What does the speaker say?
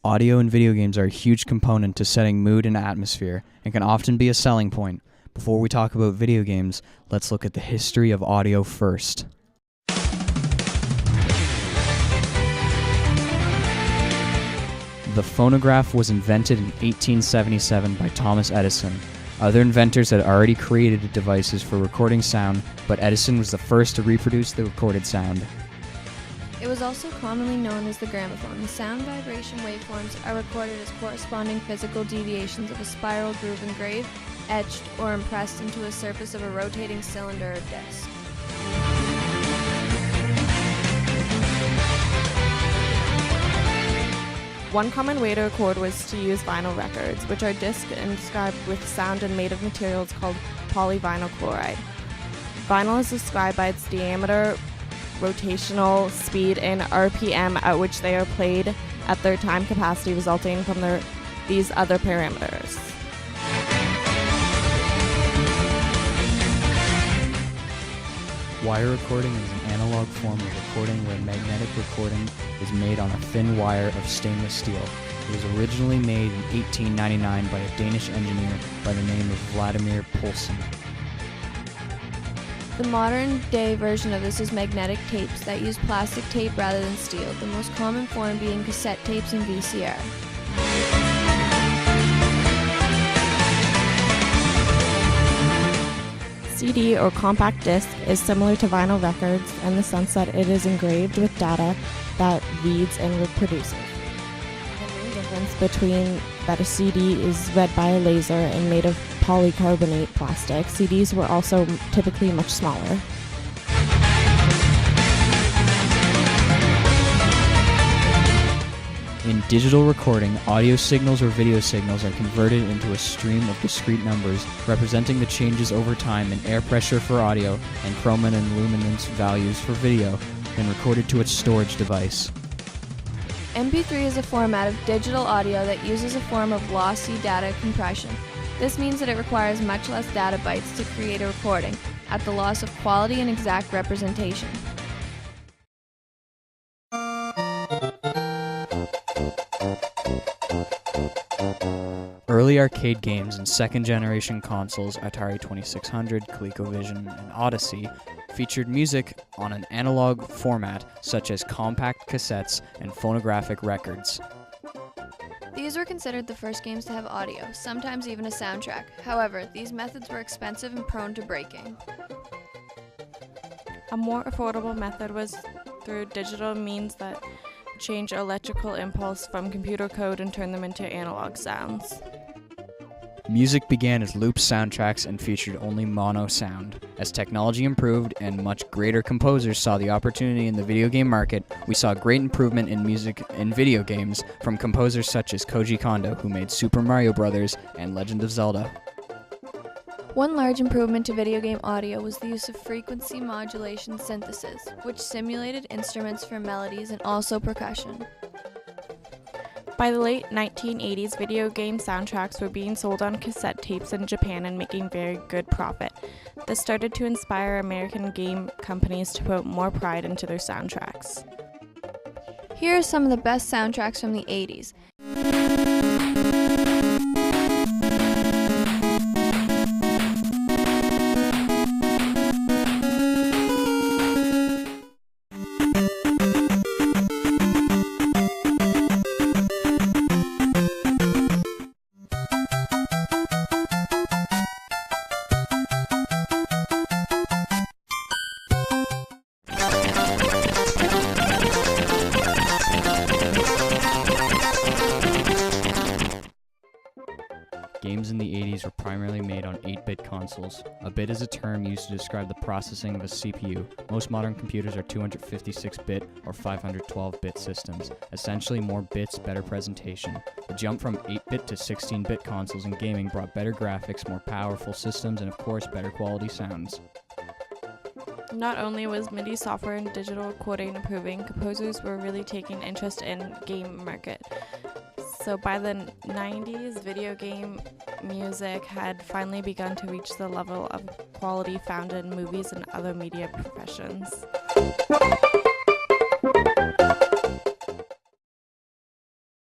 Audio in video games are a huge component to setting mood and atmosphere and can often be a selling point. Before we talk about video games, let's look at the history of audio first. The phonograph was invented in 1877 by Thomas Edison. Other inventors had already created devices for recording sound, but Edison was the first to reproduce the recorded sound. It was also commonly known as the gramophone. The sound vibration waveforms are recorded as corresponding physical deviations of a spiral groove engraved, etched, or impressed into a surface of a rotating cylinder or disc. One common way to record was to use vinyl records, which are discs inscribed with sound and made of materials called polyvinyl chloride. Vinyl is described by its diameter, rotational speed, and RPM at which they are played at their time capacity resulting from these other parameters. Wire recording is an analog form of recording where magnetic recording is made on a thin wire of stainless steel. It was originally made in 1899 by a Danish engineer by the name of Vladimir Poulsen. The modern-day version of this is magnetic tapes that use plastic tape rather than steel, the most common form being cassette tapes and VCR. CD or compact disc is similar to vinyl records in the sense that it is engraved with data that reads and reproduces. The main difference between that a CD is read by a laser and made of polycarbonate plastic, CDs were also typically much smaller. In digital recording, audio signals or video signals are converted into a stream of discrete numbers representing the changes over time in air pressure for audio and chroma and luminance values for video, then recorded to its storage device. MP3 is a format of digital audio that uses a form of lossy data compression. This means that it requires much less data bytes to create a recording, at the loss of quality and exact representation. Early arcade games and second-generation consoles, Atari 2600, ColecoVision, and Odyssey, featured music on an analog format such as compact cassettes and phonographic records. These were considered the first games to have audio, sometimes even a soundtrack. However, these methods were expensive and prone to breaking. A more affordable method was through digital means that change electrical impulse from computer code and turn them into analog sounds. Music began as loop soundtracks and featured only mono sound. As technology improved and much greater composers saw the opportunity in the video game market, we saw great improvement in music in video games from composers such as Koji Kondo, who made Super Mario Bros. And Legend of Zelda. One large improvement to video game audio was the use of frequency modulation synthesis, which simulated instruments for melodies and also percussion. By the late 1980s, video game soundtracks were being sold on cassette tapes in Japan and making very good profit. This started to inspire American game companies to put more pride into their soundtracks. Here are some of the best soundtracks from the 80s. Games in the 80s were primarily made on 8-bit consoles. A bit is a term used to describe the processing of a CPU. Most modern computers are 256-bit or 512-bit systems. Essentially, more bits, better presentation. The jump from 8-bit to 16-bit consoles in gaming brought better graphics, more powerful systems, and of course, better quality sounds. Not only was MIDI software and digital recording improving, composers were really taking interest in game market. So by the 90s, video game music had finally begun to reach the level of quality found in movies and other media professions.